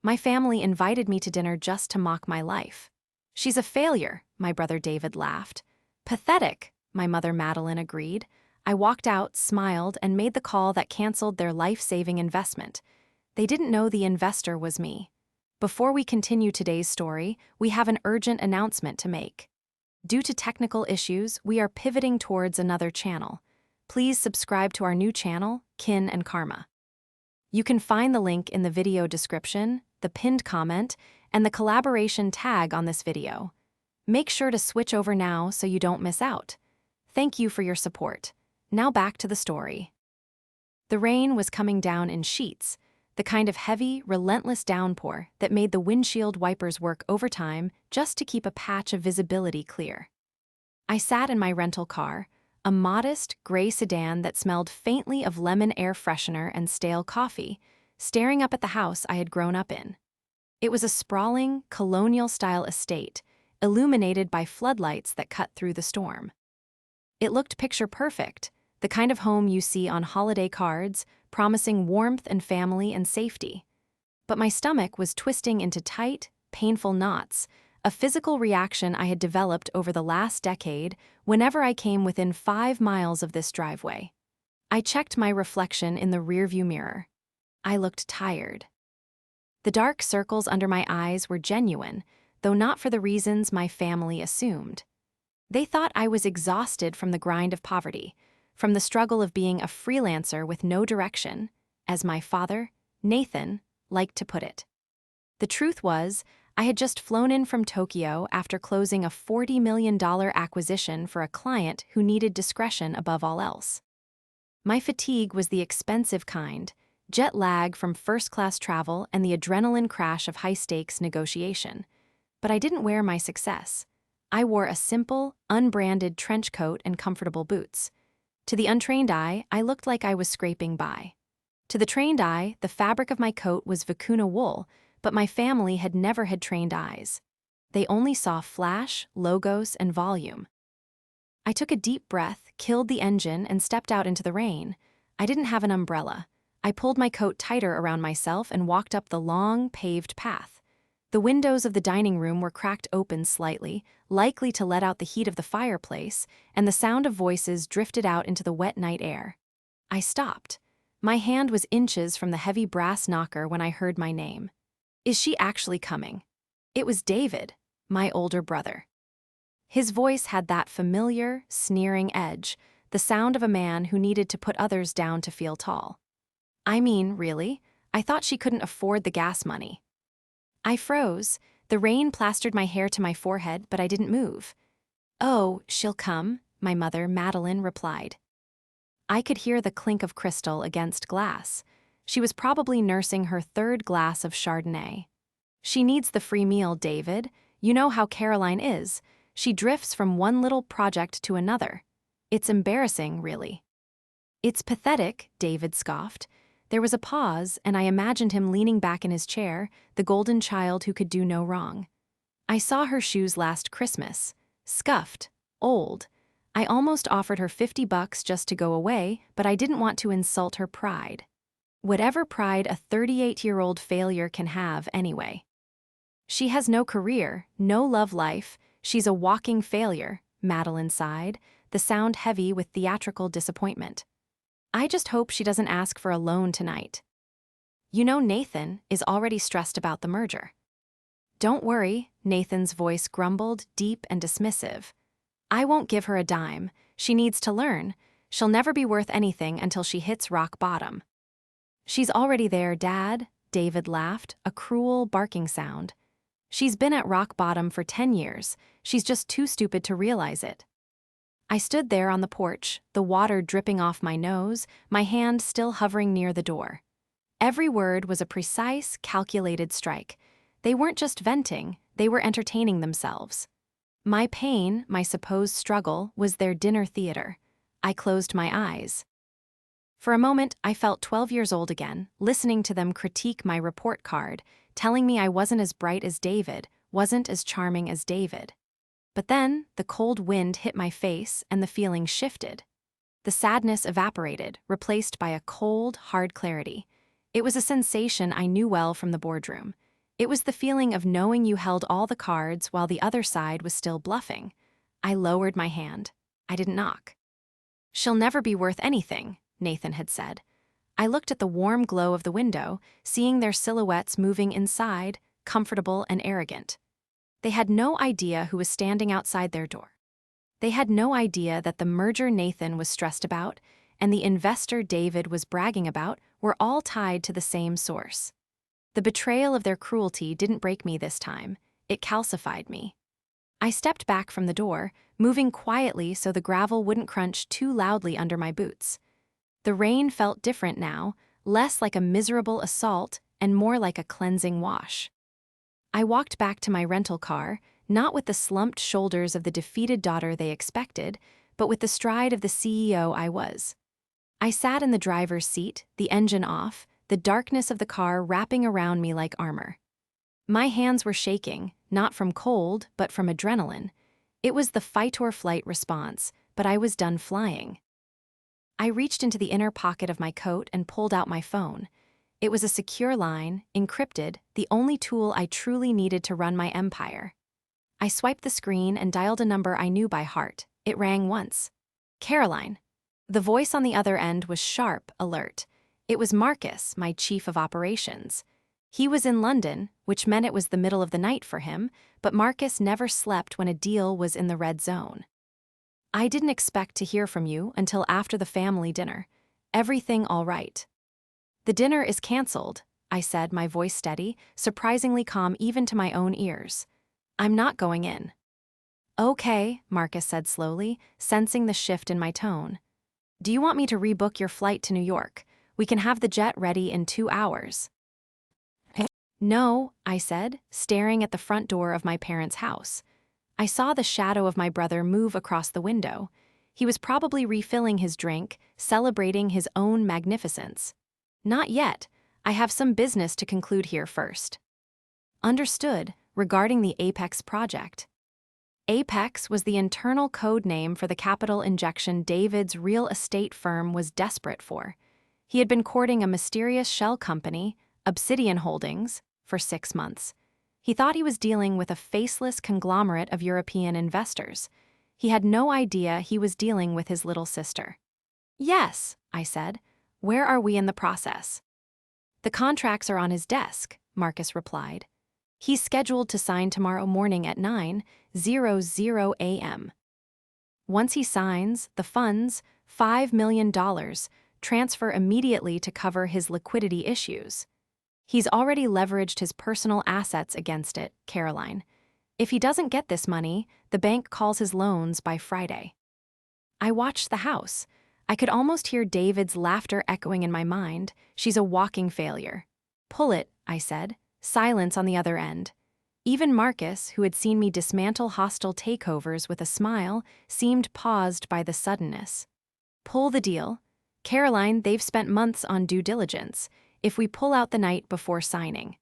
My family invited me to dinner just to mock my life. She's a failure, my brother David laughed. Pathetic, my mother Madeline agreed. I walked out, smiled, and made the call that canceled their life-saving investment. They didn't know the investor was me. Before we continue today's story, we have an urgent announcement to make. Due to technical issues, we are pivoting towards another channel. Please subscribe to our new channel, Kin and Karma. You can find the link in the video description, the pinned comment, and the collaboration tag on this video. Make sure to switch over now so you don't miss out. Thank you for your support. Now back to the story. The rain was coming down in sheets, the kind of heavy, relentless downpour that made the windshield wipers work overtime just to keep a patch of visibility clear. I sat in my rental car, a modest, gray sedan that smelled faintly of lemon air freshener and stale coffee, staring up at the house I had grown up in. It was a sprawling, colonial-style estate, illuminated by floodlights that cut through the storm. It looked picture-perfect, the kind of home you see on holiday cards, promising warmth and family and safety. But my stomach was twisting into tight, painful knots, a physical reaction I had developed over the last decade whenever I came within 5 miles of this driveway. I checked my reflection in the rearview mirror. I looked tired. The dark circles under my eyes were genuine, though not for the reasons my family assumed. They thought I was exhausted from the grind of poverty, from the struggle of being a freelancer with no direction, as my father, Nathan, liked to put it. The truth was, I had just flown in from Tokyo after closing a $40 million acquisition for a client who needed discretion above all else. My fatigue was the expensive kind, jet lag from first-class travel and the adrenaline crash of high-stakes negotiation. But I didn't wear my success. I wore a simple, unbranded trench coat and comfortable boots. To the untrained eye, I looked like I was scraping by. To the trained eye, the fabric of my coat was vicuna wool, but my family had never had trained eyes. They only saw flash, logos, and volume. I took a deep breath, killed the engine, and stepped out into the rain. I didn't have an umbrella. I pulled my coat tighter around myself and walked up the long, paved path. The windows of the dining room were cracked open slightly, likely to let out the heat of the fireplace, and the sound of voices drifted out into the wet night air. I stopped. My hand was inches from the heavy brass knocker when I heard my name. Is she actually coming? It was David, my older brother. His voice had that familiar, sneering edge, the sound of a man who needed to put others down to feel tall. I mean, really? I thought she couldn't afford the gas money. I froze. The rain plastered my hair to my forehead, but I didn't move. "Oh, she'll come," my mother, Madeline, replied. I could hear the clink of crystal against glass. She was probably nursing her 3rd glass of Chardonnay. "She needs the free meal, David. You know how Caroline is. She drifts from one little project to another. It's embarrassing, really." "It's pathetic," David scoffed. There was a pause, and I imagined him leaning back in his chair, the golden child who could do no wrong. I saw her shoes last Christmas. Scuffed, old. I almost offered her $50 just to go away, but I didn't want to insult her pride. Whatever pride a 38-year-old failure can have, anyway. "She has no career, no love life. She's a walking failure," Madeline sighed, the sound heavy with theatrical disappointment. "I just hope she doesn't ask for a loan tonight. You know Nathan is already stressed about the merger." "Don't worry," Nathan's voice grumbled, deep and dismissive. "I won't give her a dime. She needs to learn. She'll never be worth anything until she hits rock bottom." "She's already there, Dad," David laughed, a cruel, barking sound. "She's been at rock bottom for 10 years. She's just too stupid to realize it." I stood there on the porch, the water dripping off my nose, my hand still hovering near the door. Every word was a precise, calculated strike. They weren't just venting, they were entertaining themselves. My pain, my supposed struggle, was their dinner theater. I closed my eyes. For a moment, I felt 12 years old again, listening to them critique my report card, telling me I wasn't as bright as David, wasn't as charming as David. But then, the cold wind hit my face and the feeling shifted. The sadness evaporated, replaced by a cold, hard clarity. It was a sensation I knew well from the boardroom. It was the feeling of knowing you held all the cards while the other side was still bluffing. I lowered my hand. I didn't knock. "She'll never be worth anything," Nathan had said. I looked at the warm glow of the window, seeing their silhouettes moving inside, comfortable and arrogant. They had no idea who was standing outside their door. They had no idea that the merger Nathan was stressed about and the investor David was bragging about were all tied to the same source. The betrayal of their cruelty didn't break me this time. It calcified me. I stepped back from the door, moving quietly so the gravel wouldn't crunch too loudly under my boots. The rain felt different now, less like a miserable assault and more like a cleansing wash. I walked back to my rental car, not with the slumped shoulders of the defeated daughter they expected, but with the stride of the CEO I was. I sat in the driver's seat, the engine off, the darkness of the car wrapping around me like armor. My hands were shaking, not from cold, but from adrenaline. It was the fight-or-flight response, but I was done flying. I reached into the inner pocket of my coat and pulled out my phone. It was a secure line, encrypted, the only tool I truly needed to run my empire. I swiped the screen and dialed a number I knew by heart. It rang once. "Caroline." The voice on the other end was sharp, alert. It was Marcus, my chief of operations. He was in London, which meant it was the middle of the night for him, but Marcus never slept when a deal was in the red zone. "I didn't expect to hear from you until after the family dinner. Everything all right?" "The dinner is cancelled," I said, my voice steady, surprisingly calm even to my own ears. "I'm not going in." "Okay," Marcus said slowly, sensing the shift in my tone. "Do you want me to rebook your flight to New York? We can have the jet ready in 2 hours." "No," I said, staring at the front door of my parents' house. I saw the shadow of my brother move across the window. He was probably refilling his drink, celebrating his own magnificence. "Not yet. I have some business to conclude here first." "Understood," regarding the Apex project. Apex was the internal code name for the capital injection David's real estate firm was desperate for. He had been courting a mysterious shell company, Obsidian Holdings, for 6 months. He thought he was dealing with a faceless conglomerate of European investors. He had no idea he was dealing with his little sister. "Yes," I said. "Where are we in the process?" "The contracts are on his desk," Marcus replied. "He's scheduled to sign tomorrow morning at 9:00 a.m. Once he signs, the funds, $5 million, transfer immediately to cover his liquidity issues. He's already leveraged his personal assets against it, Caroline. If he doesn't get this money, the bank calls his loans by Friday." I watched the house. I could almost hear David's laughter echoing in my mind. "She's a walking failure." "Pull it," I said. Silence on the other end. Even Marcus, who had seen me dismantle hostile takeovers with a smile, seemed paused by the suddenness. "Pull the deal. Caroline, they've spent months on due diligence. If we pull out the night before signing."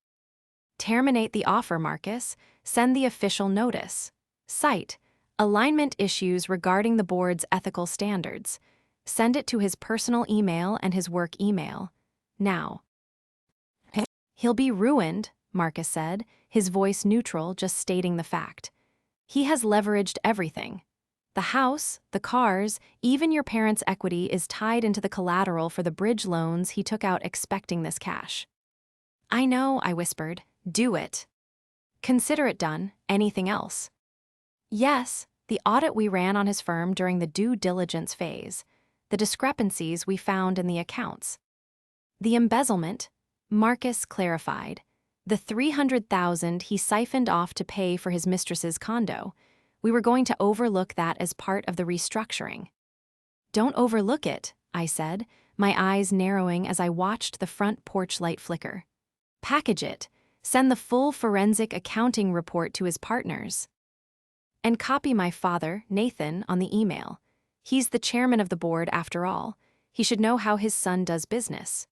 "Terminate the offer, Marcus. Send the official notice. Cite alignment issues regarding the board's ethical standards. Send it to his personal email and his work email. Now." "He'll be ruined," Marcus said, his voice neutral, just stating the fact. "He has leveraged everything. The house, the cars, even your parents' equity is tied into the collateral for the bridge loans he took out expecting this cash." "I know," I whispered. "Do it." "Consider it done. Anything else?" "Yes, the audit we ran on his firm during the due diligence phase. The discrepancies we found in the accounts." "The embezzlement," Marcus clarified. "The $300,000 he siphoned off to pay for his mistress's condo. We were going to overlook that as part of the restructuring." "Don't overlook it," I said, my eyes narrowing as I watched the front porch light flicker. "Package it. Send the full forensic accounting report to his partners. And copy my father, Nathan, on the email. He's the chairman of the board after all. He should know how his son does business."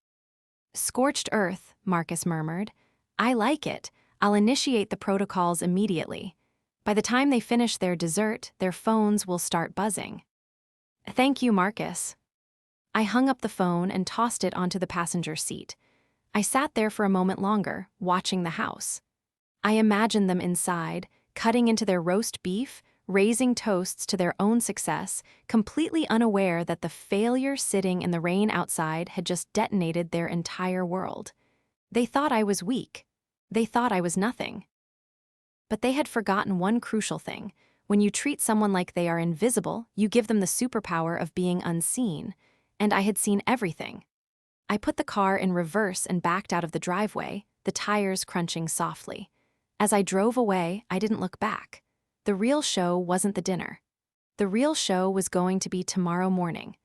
"Scorched earth," Marcus murmured. "I like it. I'll initiate the protocols immediately. By the time they finish their dessert, their phones will start buzzing." "Thank you, Marcus." I hung up the phone and tossed it onto the passenger seat. I sat there for a moment longer, watching the house. I imagined them inside, cutting into their roast beef, raising toasts to their own success, completely unaware that the failure sitting in the rain outside had just detonated their entire world. They thought I was weak. They thought I was nothing. But they had forgotten one crucial thing. When you treat someone like they are invisible, you give them the superpower of being unseen. And I had seen everything. I put the car in reverse and backed out of the driveway, the tires crunching softly. As I drove away, I didn't look back. The real show wasn't the dinner. The real show was going to be tomorrow morning.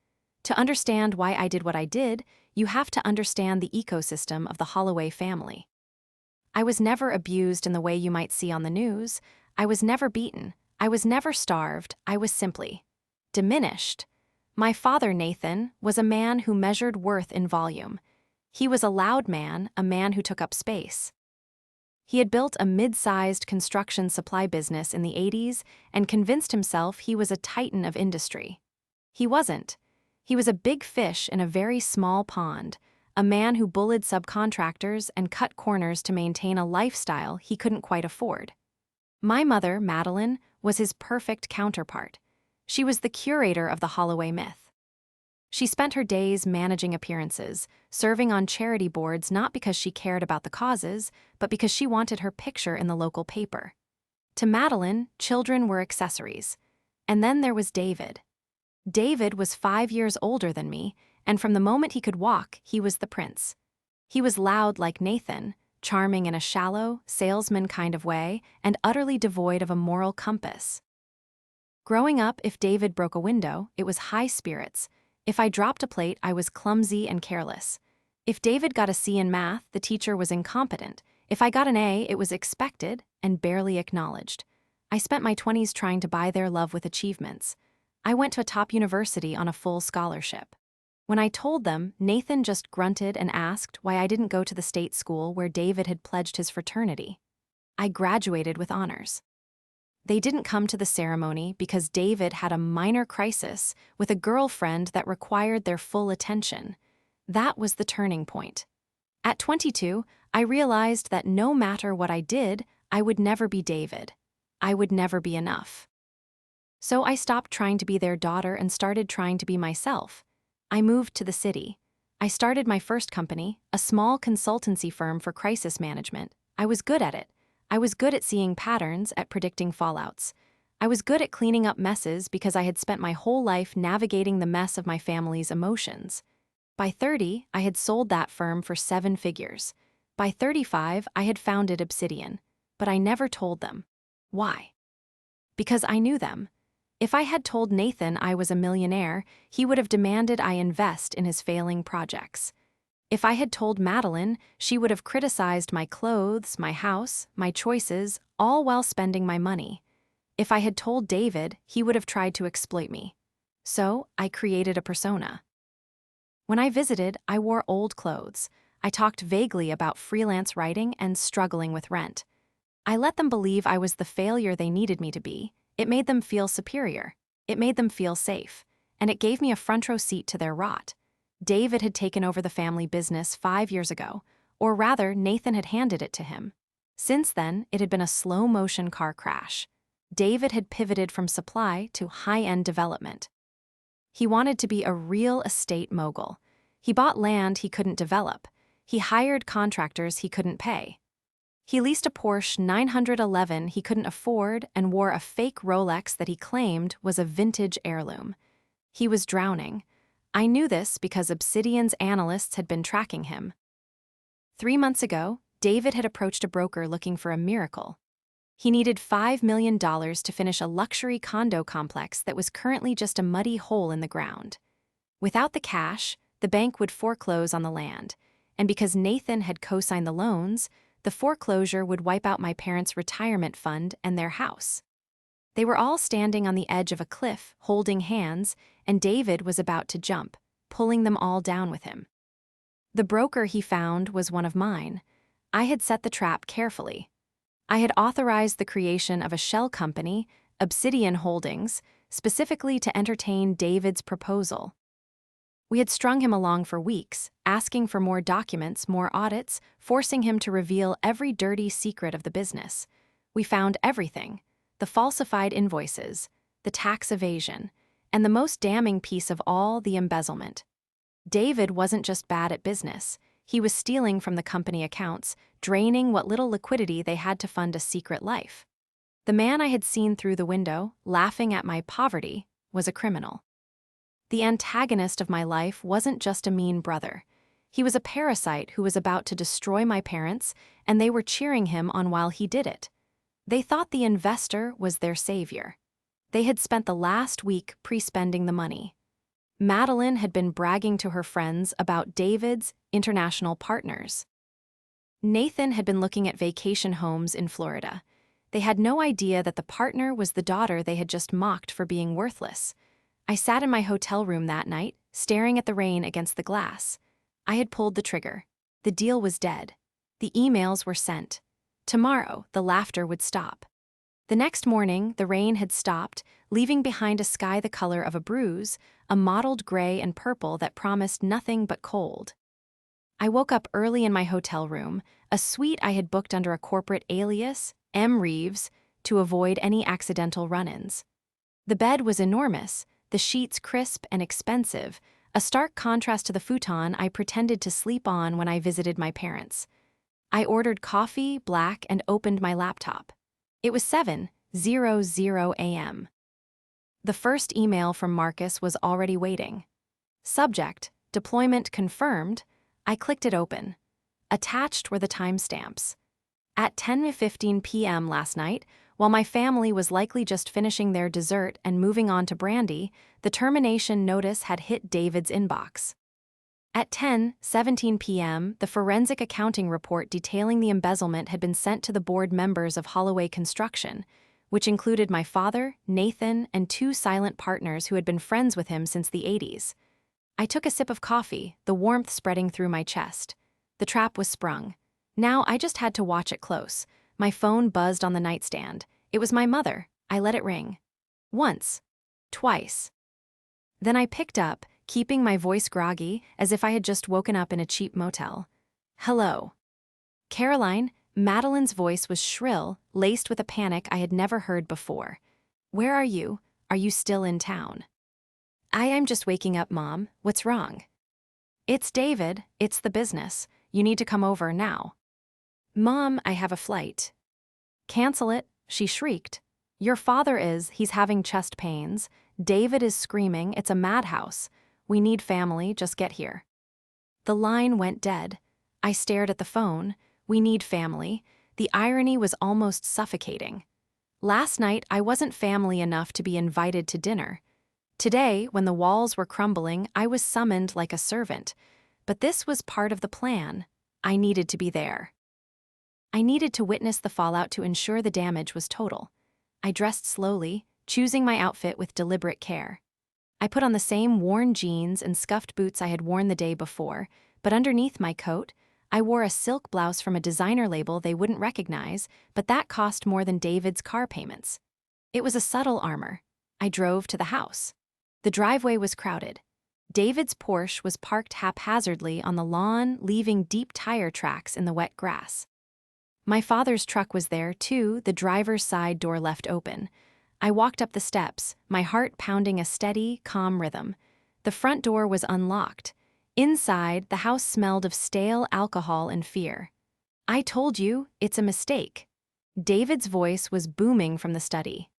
To understand why I did what I did, you have to understand the ecosystem of the Holloway family. I was never abused in the way you might see on the news. I was never beaten. I was never starved. I was simply diminished. My father, Nathan, was a man who measured worth in volume. He was a loud man, a man who took up space. He had built a mid-sized construction supply business in the 80s and convinced himself he was a titan of industry. He wasn't. He was a big fish in a very small pond, a man who bullied subcontractors and cut corners to maintain a lifestyle he couldn't quite afford. My mother, Madeline, was his perfect counterpart. She was the curator of the Holloway myth. She spent her days managing appearances, serving on charity boards not because she cared about the causes, but because she wanted her picture in the local paper. To Madeline, children were accessories. And then there was David. David was 5 years older than me, and from the moment he could walk, he was the prince. He was loud like Nathan, charming in a shallow, salesman kind of way, and utterly devoid of a moral compass. Growing up, if David broke a window, it was high spirits. If I dropped a plate, I was clumsy and careless. If David got a C in math, the teacher was incompetent. If I got an A, it was expected and barely acknowledged. I spent my 20s trying to buy their love with achievements. I went to a top university on a full scholarship. When I told them, Nathan just grunted and asked why I didn't go to the state school where David had pledged his fraternity. I graduated with honors. They didn't come to the ceremony because David had a minor crisis with a girlfriend that required their full attention. That was the turning point. At 22, I realized that no matter what I did, I would never be David. I would never be enough. So I stopped trying to be their daughter and started trying to be myself. I moved to the city. I started my first company, a small consultancy firm for crisis management. I was good at it. I was good at seeing patterns, at predicting fallouts. I was good at cleaning up messes because I had spent my whole life navigating the mess of my family's emotions. By 30, I had sold that firm for 7 figures. By 35, I had founded Obsidian. But I never told them. Why? Because I knew them. If I had told Nathan I was a millionaire, he would have demanded I invest in his failing projects. If I had told Madeline, she would have criticized my clothes, my house, my choices, all while spending my money. If I had told David, he would have tried to exploit me. So, I created a persona. When I visited, I wore old clothes. I talked vaguely about freelance writing and struggling with rent. I let them believe I was the failure they needed me to be. It made them feel superior. It made them feel safe. And it gave me a front row seat to their rot. David had taken over the family business 5 years ago, or rather, Nathan had handed it to him. Since then, it had been a slow-motion car crash. David had pivoted from supply to high-end development. He wanted to be a real estate mogul. He bought land he couldn't develop. He hired contractors he couldn't pay. He leased a Porsche 911 he couldn't afford and wore a fake Rolex that he claimed was a vintage heirloom. He was drowning. I knew this because Obsidian's analysts had been tracking him. 3 months ago, David had approached a broker looking for a miracle. He needed $5 million to finish a luxury condo complex that was currently just a muddy hole in the ground. Without the cash, the bank would foreclose on the land, and because Nathan had co-signed the loans, the foreclosure would wipe out my parents' retirement fund and their house. They were all standing on the edge of a cliff, holding hands, and David was about to jump, pulling them all down with him. The broker he found was one of mine. I had set the trap carefully. I had authorized the creation of a shell company, Obsidian Holdings, specifically to entertain David's proposal. We had strung him along for weeks, asking for more documents, more audits, forcing him to reveal every dirty secret of the business. We found everything: the falsified invoices, the tax evasion, and the most damning piece of all, the embezzlement. David wasn't just bad at business. He was stealing from the company accounts, draining what little liquidity they had to fund a secret life. The man I had seen through the window, laughing at my poverty, was a criminal. The antagonist of my life wasn't just a mean brother. He was a parasite who was about to destroy my parents, and they were cheering him on while he did it. They thought the investor was their savior. They had spent the last week pre-spending the money. Madeline had been bragging to her friends about David's international partners. Nathan had been looking at vacation homes in Florida. They had no idea that the partner was the daughter they had just mocked for being worthless. I sat in my hotel room that night, staring at the rain against the glass. I had pulled the trigger. The deal was dead. The emails were sent. Tomorrow, the laughter would stop. The next morning, the rain had stopped, leaving behind a sky the color of a bruise, a mottled gray and purple that promised nothing but cold. I woke up early in my hotel room, a suite I had booked under a corporate alias, M. Reeves, to avoid any accidental run-ins. The bed was enormous, the sheets crisp and expensive, a stark contrast to the futon I pretended to sleep on when I visited my parents. I ordered coffee, black, and opened my laptop. It was 7:00 a.m. The first email from Marcus was already waiting. Subject: deployment confirmed. I clicked it open. Attached were the timestamps. At 10:15 p.m. last night, while my family was likely just finishing their dessert and moving on to brandy, the termination notice had hit David's inbox. At 10:17 p.m., the forensic accounting report detailing the embezzlement had been sent to the board members of Holloway Construction, which included my father, Nathan, and two silent partners who had been friends with him since the 80s. I took a sip of coffee, the warmth spreading through my chest. The trap was sprung. Now I just had to watch it close. My phone buzzed on the nightstand. It was my mother. I let it ring. Once. Twice. Then I picked up, keeping my voice groggy, as if I had just woken up in a cheap motel. "Hello." "Caroline," Madeline's voice was shrill, laced with a panic I had never heard before. "Where are you? Are you still in town?" I'm just waking up, Mom. What's wrong?" "It's David. It's the business. You need to come over now." "Mom, I have a flight." "Cancel it," she shrieked. "Your father he's having chest pains. David is screaming, it's a madhouse. We need family, just get here." The line went dead. I stared at the phone. We need family. The irony was almost suffocating. Last night, I wasn't family enough to be invited to dinner. Today, when the walls were crumbling, I was summoned like a servant. But this was part of the plan. I needed to be there. I needed to witness the fallout to ensure the damage was total. I dressed slowly, choosing my outfit with deliberate care. I put on the same worn jeans and scuffed boots I had worn the day before, but underneath my coat, I wore a silk blouse from a designer label they wouldn't recognize, but that cost more than David's car payments. It was a subtle armor. I drove to the house. The driveway was crowded. David's Porsche was parked haphazardly on the lawn, leaving deep tire tracks in the wet grass. My father's truck was there, too, the driver's side door left open. I walked up the steps, my heart pounding a steady, calm rhythm. The front door was unlocked. Inside, the house smelled of stale alcohol and fear. "I told you, it's a mistake." David's voice was booming from the study.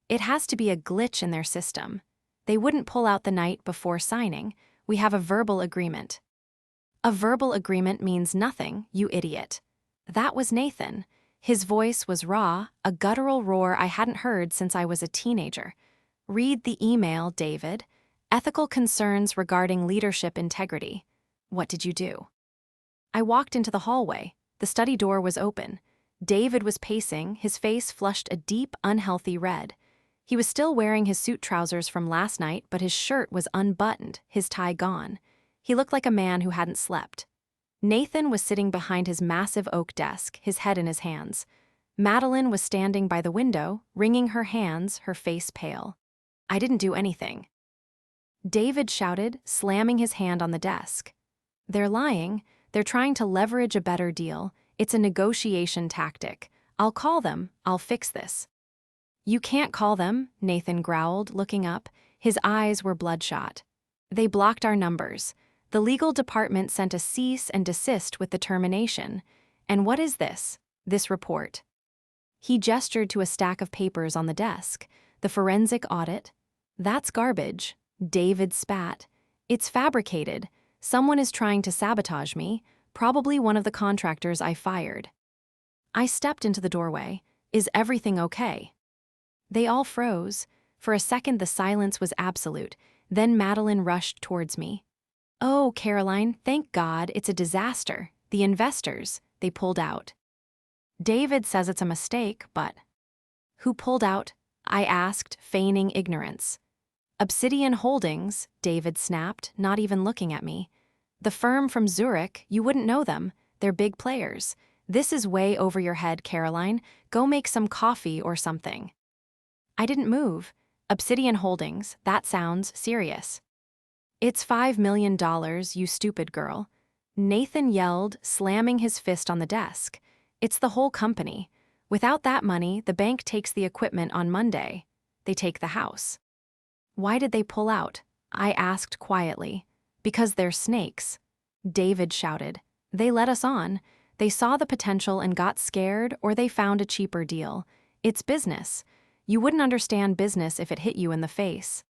"It has to be a glitch in their system. They wouldn't pull out the night before signing. We have a verbal agreement." "A verbal agreement means nothing, you idiot." That was Nathan. His voice was raw, a guttural roar I hadn't heard since I was a teenager. "Read the email, David. Ethical concerns regarding leadership integrity." "What did you do?" I walked into the hallway. The study door was open. David was pacing, his face flushed a deep, unhealthy red. He was still wearing his suit trousers from last night, but his shirt was unbuttoned, his tie gone. He looked like a man who hadn't slept. Nathan was sitting behind his massive oak desk, his head in his hands. Madeline was standing by the window, wringing her hands, her face pale. "I didn't do anything." David shouted, slamming his hand on the desk. They're lying. They're trying to leverage a better deal. It's a negotiation tactic. I'll call them. I'll fix this. You can't call them, Nathan growled, looking up. His eyes were bloodshot. They blocked our numbers. The legal department sent a cease and desist with the termination. And what is this? This report. He gestured to a stack of papers on the desk. The forensic audit. That's garbage. David spat. It's fabricated. Someone is trying to sabotage me, probably one of the contractors I fired. I stepped into the doorway. Is everything okay? They all froze. For a second, the silence was absolute. Then Madeline rushed towards me. Oh, Caroline, thank God, it's a disaster. The investors, they pulled out. David says it's a mistake, but... Who pulled out? I asked, feigning ignorance. Obsidian Holdings, David snapped, not even looking at me. The firm from Zurich, you wouldn't know them. They're big players. This is way over your head, Caroline. Go make some coffee or something. I didn't move. Obsidian Holdings, that sounds serious. It's $5 million, you stupid girl. Nathan yelled, slamming his fist on the desk. It's the whole company. Without that money, the bank takes the equipment on Monday. They take the house. Why did they pull out? I asked quietly. Because they're snakes. David shouted. They let us on. They saw the potential and got scared, or they found a cheaper deal. It's business. You wouldn't understand business if it hit you in the face.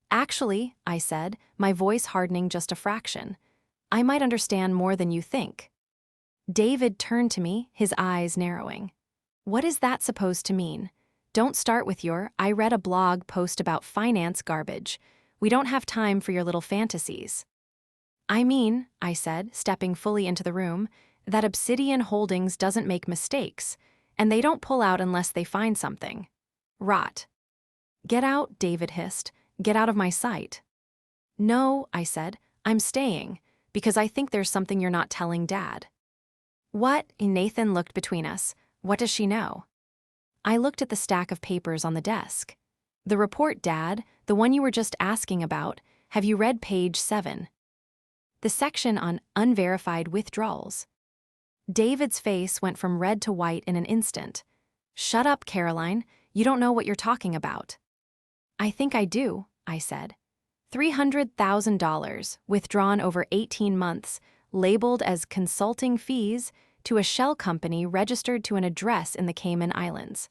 Actually, I said, my voice hardening just a fraction. I might understand more than you think. David turned to me, his eyes narrowing. What is that supposed to mean? Don't start with your, I read a blog post about finance garbage. We don't have time for your little fantasies. I mean, I said, stepping fully into the room, that Obsidian Holdings doesn't make mistakes, and they don't pull out unless they find something. Rot. Get out, David hissed. Get out of my sight. No, I said, I'm staying, because I think there's something you're not telling Dad. What? Nathan looked between us. What does she know? I looked at the stack of papers on the desk. The report, Dad, the one you were just asking about, have you read page 7? The section on unverified withdrawals. David's face went from red to white in an instant. Shut up, Caroline. You don't know what you're talking about. I think I do, I said. $300,000 withdrawn over 18 months, labeled as consulting fees to a shell company registered to an address in the Cayman Islands.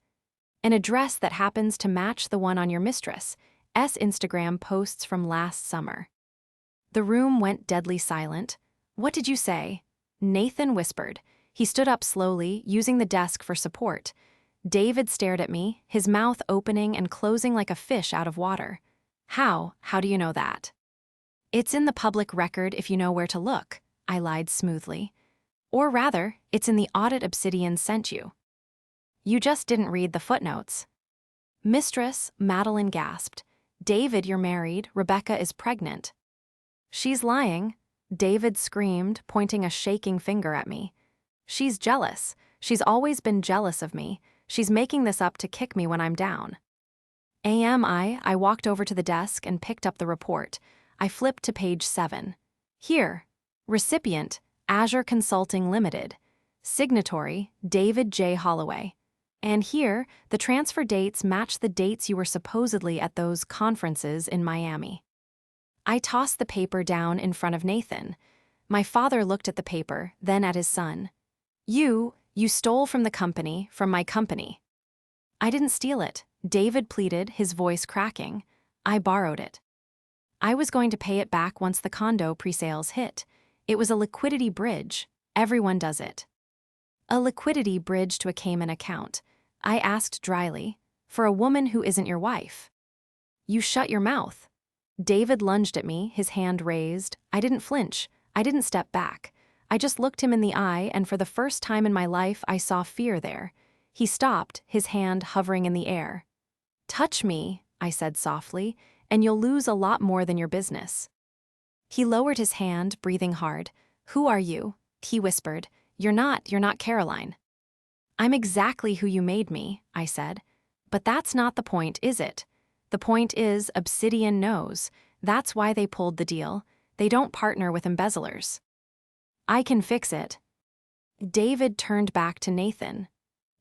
An address that happens to match the one on your mistress' Instagram posts from last summer. The room went deadly silent. What did you say? Nathan whispered. He stood up slowly, using the desk for support. David stared at me, his mouth opening and closing like a fish out of water. How? How do you know that? It's in the public record if you know where to look, I lied smoothly. Or rather, it's in the audit Obsidian sent you. You just didn't read the footnotes. Mistress, Madeline gasped. David, you're married. Rebecca is pregnant. She's lying, David screamed, pointing a shaking finger at me. She's jealous. She's always been jealous of me. She's making this up to kick me when I'm down. I walked over to the desk and picked up the report. I flipped to page 7. Here. Recipient, Azure Consulting Limited. Signatory, David J. Holloway. And here, the transfer dates match the dates you were supposedly at those conferences in Miami. I tossed the paper down in front of Nathan. My father looked at the paper, then at his son. You stole from the company, from my company. I didn't steal it, David pleaded, his voice cracking. I borrowed it. I was going to pay it back once the condo pre-sales hit. It was a liquidity bridge. Everyone does it. A liquidity bridge to a Cayman account. I asked dryly, for a woman who isn't your wife. You shut your mouth. David lunged at me, his hand raised. I didn't flinch. I didn't step back. I just looked him in the eye, and for the first time in my life, I saw fear there. He stopped, his hand hovering in the air. Touch me, I said softly, and you'll lose a lot more than your business. He lowered his hand, breathing hard. Who are you? He whispered. You're not Caroline. I'm exactly who you made me, I said. But that's not the point, is it? The point is, Obsidian knows. That's why they pulled the deal. They don't partner with embezzlers. I can fix it. David turned back to Nathan.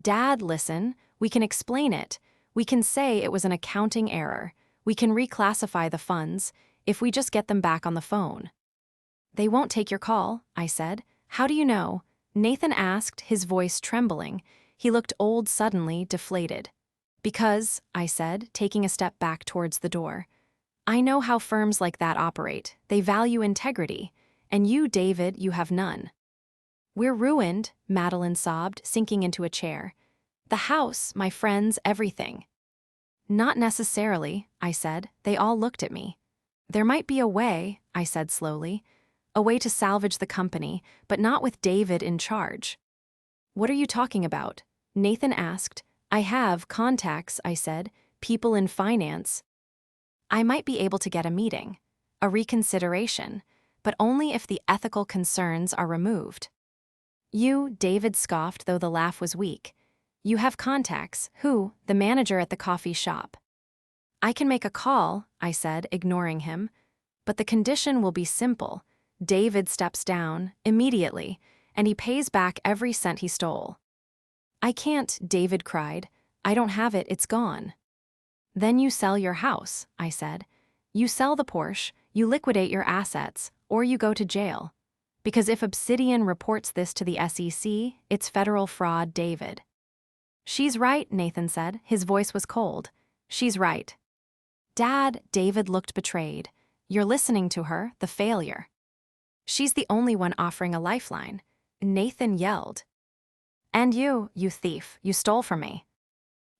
Dad, listen, we can explain it. We can say it was an accounting error. We can reclassify the funds if we just get them back on the phone. They won't take your call, I said. How do you know? Nathan asked, his voice trembling. He looked old suddenly, deflated. Because, I said, taking a step back towards the door. I know how firms like that operate. They value integrity. And you, David, you have none. We're ruined, Madeline sobbed, sinking into a chair. The house, my friends, everything. Not necessarily, I said. They all looked at me. There might be a way, I said slowly. A way to salvage the company, but not with David in charge. What are you talking about? Nathan asked. I have contacts, I said, people in finance. I might be able to get a meeting, a reconsideration, but only if the ethical concerns are removed. You, David scoffed, though the laugh was weak. You have contacts. Who? The manager at the coffee shop. I can make a call, I said, ignoring him. But the condition will be simple. David steps down, immediately, and he pays back every cent he stole. I can't, David cried. I don't have it, it's gone. Then you sell your house, I said. You sell the Porsche, you liquidate your assets, or you go to jail. Because if Obsidian reports this to the SEC, it's federal fraud, David. She's right, Nathan said. His voice was cold. She's right. Dad, David looked betrayed. You're listening to her, the failure. She's the only one offering a lifeline. Nathan yelled. And you thief, you stole from me.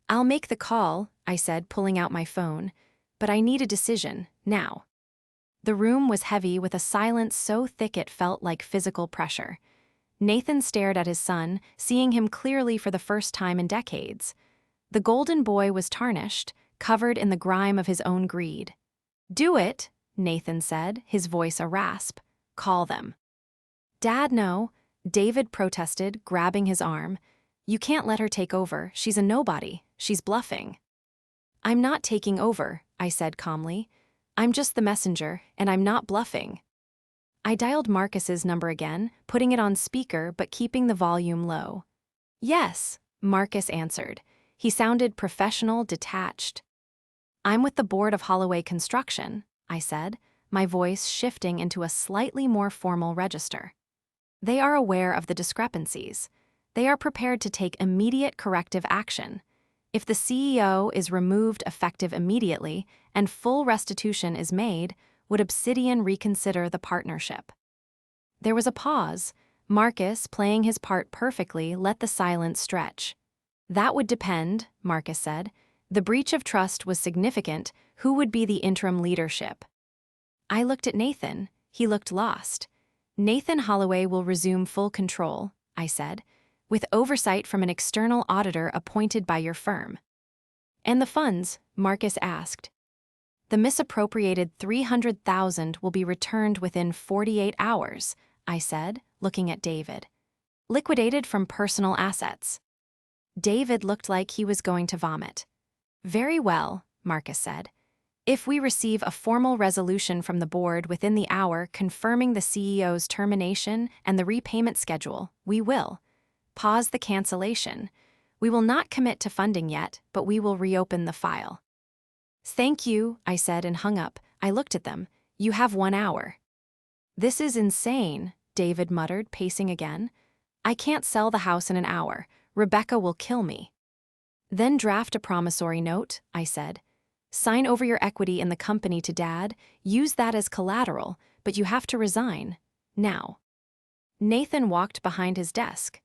I'll make the call, I said, pulling out my phone, but I need a decision, now. The room was heavy with a silence so thick it felt like physical pressure. Nathan stared at his son, seeing him clearly for the first time in decades. The golden boy was tarnished, covered in the grime of his own greed. Do it, Nathan said, his voice a rasp. Call them. Dad, no, David protested, grabbing his arm. You can't let her take over. She's a nobody. She's bluffing. I'm not taking over, I said calmly. I'm just the messenger, and I'm not bluffing. I dialed Marcus's number again, putting it on speaker but keeping the volume low. Yes, Marcus answered. He sounded professional, detached. I'm with the board of Holloway Construction, I said, my voice shifting into a slightly more formal register. They are aware of the discrepancies. They are prepared to take immediate corrective action. If the CEO is removed effective immediately and full restitution is made, would Obsidian reconsider the partnership? There was a pause. Marcus, playing his part perfectly, let the silence stretch. That would depend, Marcus said. The breach of trust was significant. Who would be the interim leadership? I looked at Nathan. He looked lost. Nathan Holloway will resume full control, I said, with oversight from an external auditor appointed by your firm. And the funds? Marcus asked. The misappropriated $300,000 will be returned within 48 hours, I said, looking at David. Liquidated from personal assets. David looked like he was going to vomit. Very well, Marcus said. If we receive a formal resolution from the board within the hour confirming the CEO's termination and the repayment schedule, we will. Pause the cancellation. We will not commit to funding yet, but we will reopen the file. Thank you, I said and hung up. I looked at them. You have 1 hour. This is insane, David muttered, pacing again. I can't sell the house in an hour. Rebecca will kill me. Then draft a promissory note, I said. Sign over your equity in the company to Dad, use that as collateral, but you have to resign. Now. Nathan walked behind his desk.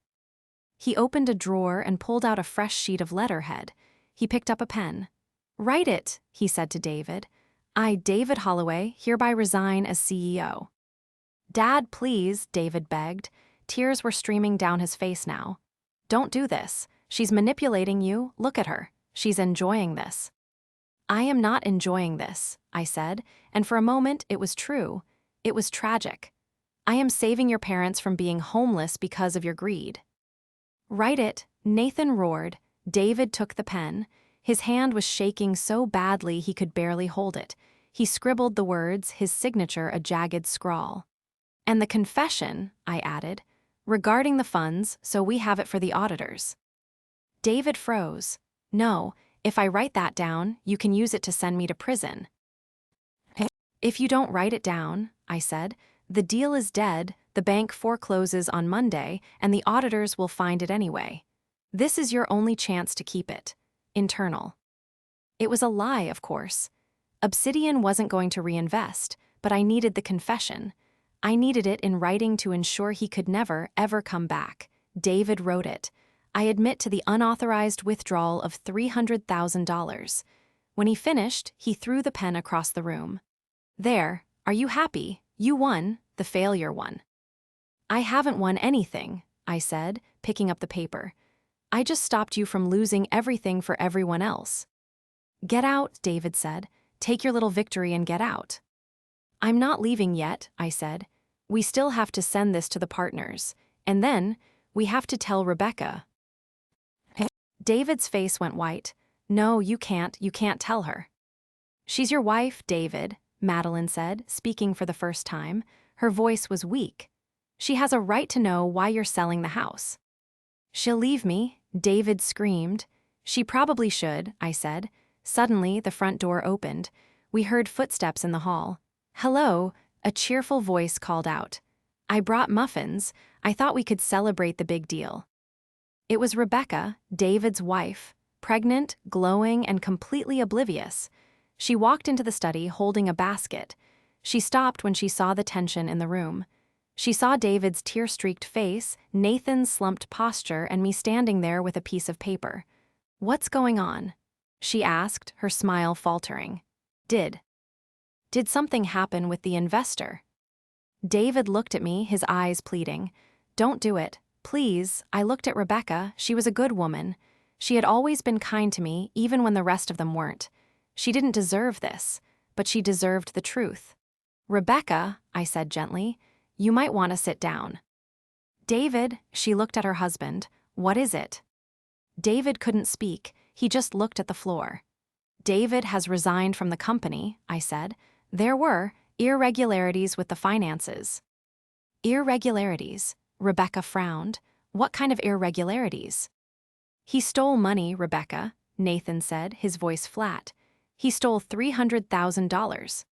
He opened a drawer and pulled out a fresh sheet of letterhead. He picked up a pen. Write it, he said to David. I, David Holloway, hereby resign as CEO. Dad, please, David begged. Tears were streaming down his face now. Don't do this. She's manipulating you. Look at her. She's enjoying this. I am not enjoying this, I said, and for a moment it was true. It was tragic. I am saving your parents from being homeless because of your greed. Write it, Nathan roared. David took the pen. His hand was shaking so badly he could barely hold it. He scribbled the words, his signature a jagged scrawl. "And the confession," I added, "regarding the funds, so we have it for the auditors." David froze. "No, if I write that down, you can use it to send me to prison." "If you don't write it down," I said, "the deal is dead, the bank forecloses on Monday, and the auditors will find it anyway. This is your only chance to keep it. Internal." It was a lie, of course. Obsidian wasn't going to reinvest, but I needed the confession. I needed it in writing to ensure he could never, ever come back. David wrote it. I admit to the unauthorized withdrawal of $300,000. When he finished, he threw the pen across the room. "There, are you happy? You won, the failure won." "I haven't won anything," I said, picking up the paper. "I just stopped you from losing everything for everyone else." "Get out," David said. "Take your little victory and get out." "I'm not leaving yet," I said. "We still have to send this to the partners. And then, we have to tell Rebecca." David's face went white. "No, you can't tell her." "She's your wife, David," Madeline said, speaking for the first time. Her voice was weak. "She has a right to know why you're selling the house." "She'll leave me," David screamed. "She probably should," I said. Suddenly, the front door opened. We heard footsteps in the hall. "Hello," a cheerful voice called out. "I brought muffins. I thought we could celebrate the big deal." It was Rebecca, David's wife, pregnant, glowing, and completely oblivious. She walked into the study holding a basket. She stopped when she saw the tension in the room. She saw David's tear-streaked face, Nathan's slumped posture, and me standing there with a piece of paper. "What's going on?" she asked, her smile faltering. Did something happen with the investor?" David looked at me, his eyes pleading. "Don't do it, please." I looked at Rebecca. She was a good woman. She had always been kind to me, even when the rest of them weren't. She didn't deserve this, but she deserved the truth. "Rebecca," I said gently, "you might want to sit down." "David," she looked at her husband, "what is it?" David couldn't speak. He just looked at the floor. "David has resigned from the company," I said. "There were irregularities with the finances." "Irregularities?" Rebecca frowned. "What kind of irregularities?" "He stole money, Rebecca," Nathan said, his voice flat. "He stole $300,000.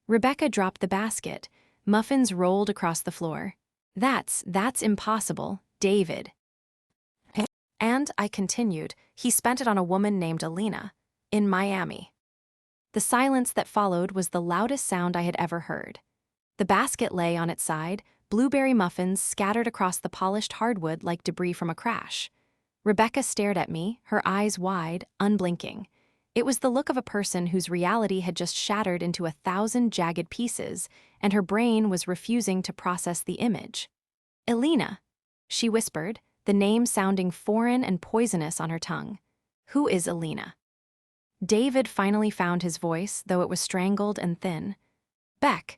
Rebecca dropped the basket. Muffins rolled across the floor. That's impossible, David." "And," I continued, "he spent it on a woman named Alina, in Miami." The silence that followed was the loudest sound I had ever heard. The basket lay on its side, blueberry muffins scattered across the polished hardwood like debris from a crash. Rebecca stared at me, her eyes wide, unblinking. It was the look of a person whose reality had just shattered into 1,000 jagged pieces, and her brain was refusing to process the image. "Alina," she whispered, the name sounding foreign and poisonous on her tongue. "Who is Alina?" David finally found his voice, though it was strangled and thin. Beck,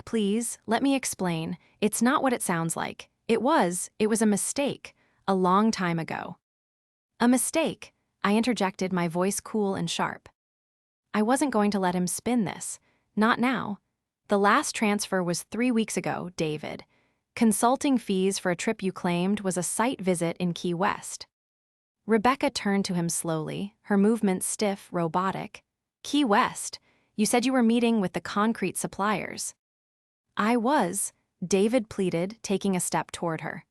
please, let me explain. It's not what it sounds like. It was a mistake, a long time ago." "A mistake," I interjected, my voice cool and sharp. I wasn't going to let him spin this. Not now. "The last transfer was 3 weeks ago, David. Consulting fees for a trip you claimed was a site visit in Key West." Rebecca turned to him slowly, her movements stiff, robotic. "Key West? You said you were meeting with the concrete suppliers." "I was," David pleaded, taking a step toward her.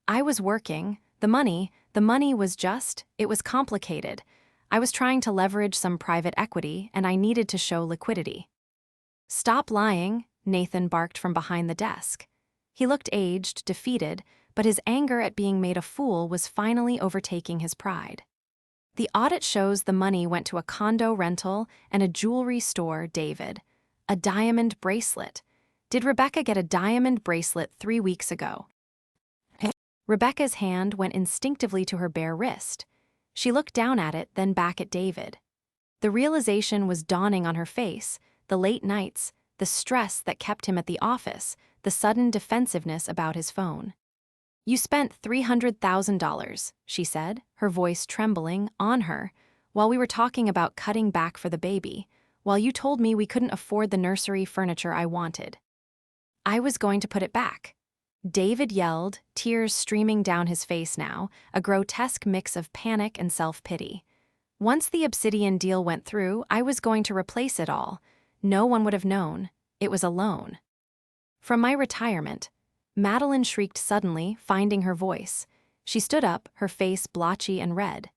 "I was working. The money was just, it was complicated. I was trying to leverage some private equity, and I needed to show liquidity." "Stop lying," Nathan barked from behind the desk. He looked aged, defeated, but his anger at being made a fool was finally overtaking his pride. "The audit shows the money went to a condo rental and a jewelry store, David. A diamond bracelet. Did Rebecca get a diamond bracelet 3 weeks ago?" Rebecca's hand went instinctively to her bare wrist. She looked down at it, then back at David. The realization was dawning on her face, the late nights, the stress that kept him at the office, the sudden defensiveness about his phone. "You spent $300,000, she said, her voice trembling, on her. while we were talking about cutting back for the baby, while you told me we couldn't afford the nursery furniture I wanted. I was going to put it back. David yelled, tears streaming down his face now, a grotesque mix of panic and self-pity. Once the obsidian deal went through, I was going to replace it all. No one would have known. It was a loan. From my retirement, Madeline shrieked suddenly, finding her voice. She stood up, her face blotchy and red.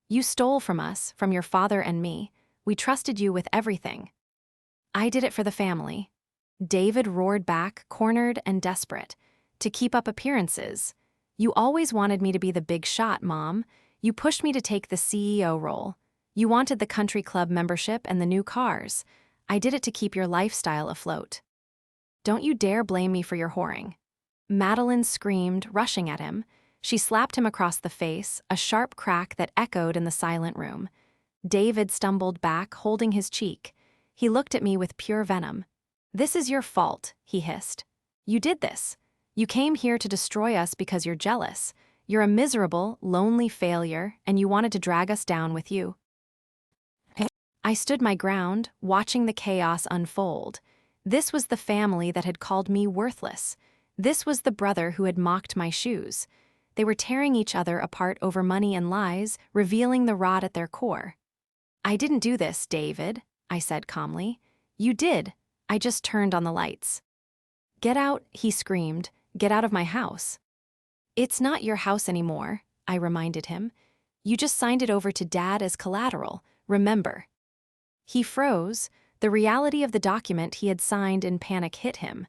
You stole from us, from your father and me. We trusted you with everything. I did it for the family. David roared back, cornered and desperate. To keep up appearances. You always wanted me to be the big shot, Mom. You pushed me to take the CEO role. You wanted the country club membership and the new cars. I did it to keep your lifestyle afloat. Don't you dare blame me for your whoring. Madeline screamed, rushing at him. She slapped him across the face, a sharp crack that echoed in the silent room. David stumbled back, holding his cheek. He looked at me with pure venom. This is your fault, he hissed. You did this. You came here to destroy us because you're jealous. You're a miserable, lonely failure, and you wanted to drag us down with you. I stood my ground, watching the chaos unfold. This was the family that had called me worthless. This was the brother who had mocked my shoes. They were tearing each other apart over money and lies, revealing the rot at their core. I didn't do this, David, I said calmly. You did. I just turned on the lights. Get out, he screamed. Get out of my house. It's not your house anymore, I reminded him. You just signed it over to Dad as collateral, remember. He froze. The reality of the document he had signed in panic hit him.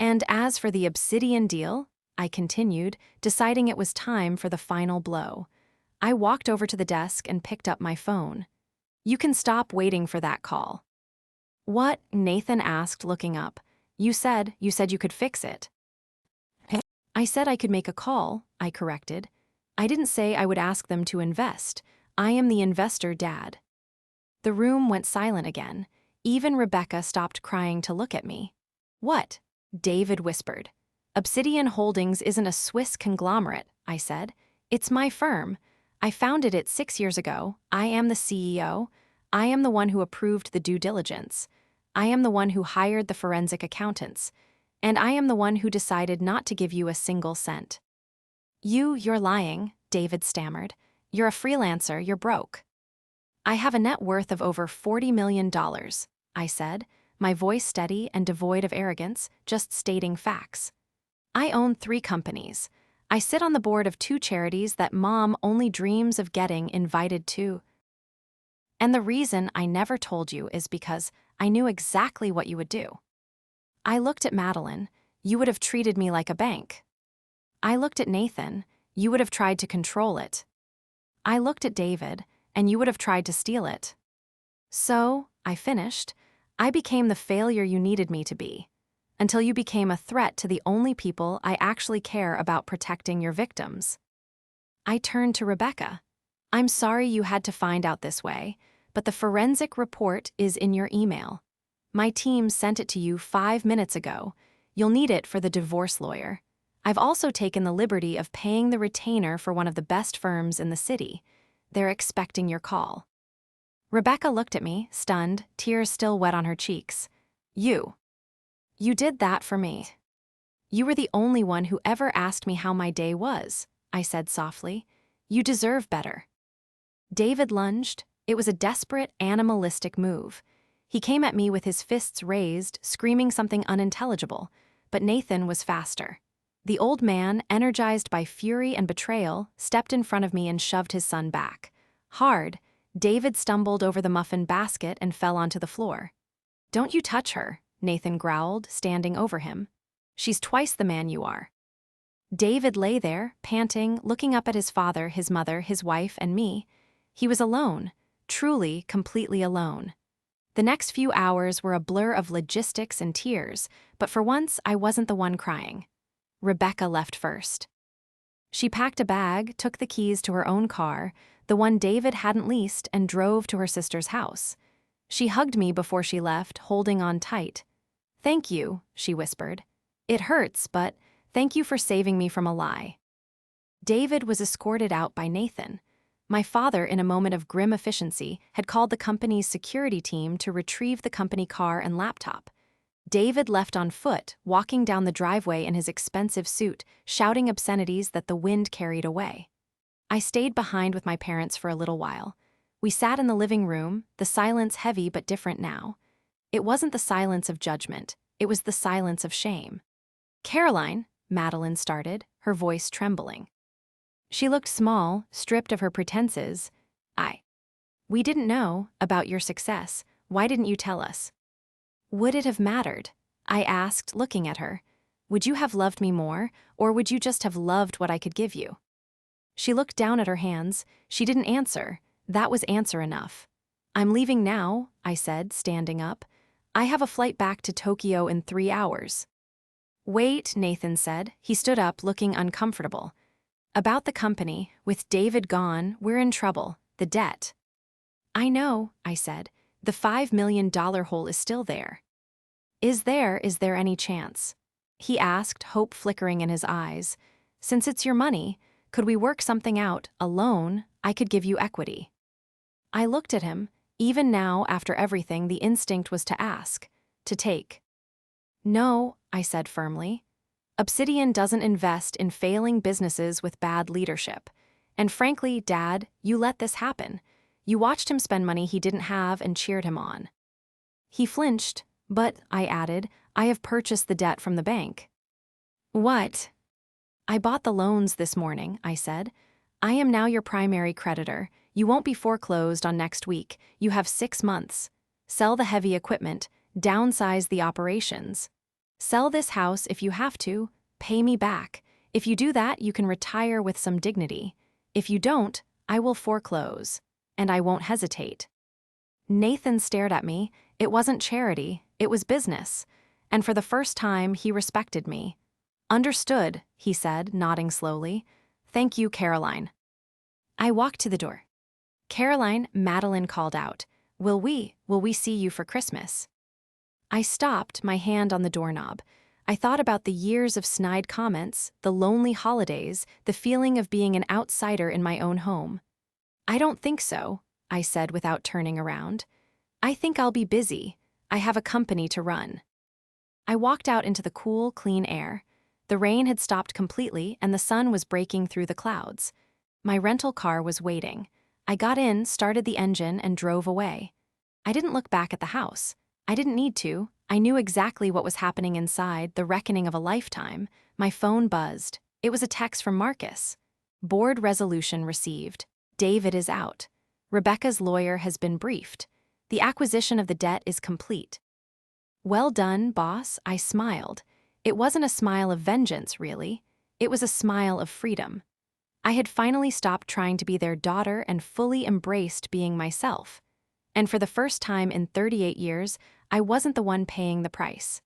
And as for the obsidian deal, I continued, deciding it was time for the final blow. I walked over to the desk and picked up my phone. You can stop waiting for that call. What? Nathan asked, looking up. You said you could fix it. I said I could make a call, I corrected. I didn't say I would ask them to invest. I am the investor, Dad. The room went silent again. Even Rebecca stopped crying to look at me. What? David whispered. Obsidian Holdings isn't a Swiss conglomerate, I said. It's my firm. I founded it 6 years ago. I am the CEO. I am the one who approved the due diligence. I am the one who hired the forensic accountants. And I am the one who decided not to give you a single cent. You're lying, David stammered. You're a freelancer, you're broke. I have a net worth of over $40 million, I said, my voice steady and devoid of arrogance, just stating facts. I own 3 companies. I sit on the board of 2 charities that Mom only dreams of getting invited to. And the reason I never told you is because I knew exactly what you would do. I looked at Madeline. You would have treated me like a bank. I looked at Nathan. You would have tried to control it. I looked at David, and you would have tried to steal it. So, I finished, I became the failure you needed me to be, until you became a threat to the only people I actually care about protecting your victims. I turned to Rebecca. I'm sorry you had to find out this way, but the forensic report is in your email. My team sent it to you 5 minutes ago. You'll need it for the divorce lawyer. I've also taken the liberty of paying the retainer for one of the best firms in the city. They're expecting your call. Rebecca looked at me, stunned, tears still wet on her cheeks. You did that for me. You were the only one who ever asked me how my day was, I said softly. You deserve better. David lunged. It was a desperate, animalistic move. He came at me with his fists raised, screaming something unintelligible, but Nathan was faster. The old man, energized by fury and betrayal, stepped in front of me and shoved his son back. Hard, David stumbled over the muffin basket and fell onto the floor. Don't you touch her, Nathan growled, standing over him. She's twice the man you are. David lay there, panting, looking up at his father, his mother, his wife, and me. He was alone, truly, completely alone. The next few hours were a blur of logistics and tears, but for once I wasn't the one crying. Rebecca left first. She packed a bag, took the keys to her own car, the one David hadn't leased, and drove to her sister's house. She hugged me before she left, holding on tight. Thank you, she whispered. It hurts, but thank you for saving me from a lie. David was escorted out by Nathan. My father, in a moment of grim efficiency, had called the company's security team to retrieve the company car and laptop. David left on foot, walking down the driveway in his expensive suit, shouting obscenities that the wind carried away. I stayed behind with my parents for a little while. We sat in the living room, the silence heavy but different now. It wasn't the silence of judgment, it was the silence of shame. "Caroline," Madeline started, her voice trembling. She looked small, stripped of her pretenses. We didn't know about your success. Why didn't you tell us?" "Would it have mattered?" I asked, looking at her. "Would you have loved me more, or would you just have loved what I could give you?" She looked down at her hands. She didn't answer. That was answer enough. "I'm leaving now," I said, standing up. "I have a flight back to Tokyo in 3 hours." "Wait," Nathan said. He stood up, looking uncomfortable. "About the company, with David gone, we're in trouble. The debt." "I know," I said. "The $5 million hole is still there." Is there any chance?" he asked, hope flickering in his eyes. "Since it's your money, could we work something out, a loan? I could give you equity." I looked at him. Even now, after everything, the instinct was to ask, to take. "No," I said firmly. "Obsidian doesn't invest in failing businesses with bad leadership. And frankly, Dad, you let this happen. You watched him spend money he didn't have and cheered him on." He flinched, "But," I added, "I have purchased the debt from the bank." "What?" "I bought the loans this morning," I said. "I am now your primary creditor. You won't be foreclosed on next week. You have 6 months. Sell the heavy equipment, downsize the operations. Sell this house if you have to, pay me back. If you do that, you can retire with some dignity. If you don't, I will foreclose. And I won't hesitate." Nathan stared at me. It wasn't charity, it was business. And for the first time, he respected me. "Understood," he said, nodding slowly. "Thank you, Caroline." I walked to the door. "Caroline," Madeline called out, Will we see you for Christmas?" I stopped, my hand on the doorknob. I thought about the years of snide comments, the lonely holidays, the feeling of being an outsider in my own home. "I don't think so," I said without turning around. "I think I'll be busy. I have a company to run." I walked out into the cool, clean air. The rain had stopped completely and the sun was breaking through the clouds. My rental car was waiting. I got in, started the engine, and drove away. I didn't look back at the house. I didn't need to. I knew exactly what was happening inside, the reckoning of a lifetime. My phone buzzed. It was a text from Marcus. "Board resolution received. David is out. Rebecca's lawyer has been briefed. The acquisition of the debt is complete." "Well done, boss," I smiled. It wasn't a smile of vengeance, really. It was a smile of freedom. I had finally stopped trying to be their daughter and fully embraced being myself. And for the first time in 38 years, I wasn't the one paying the price.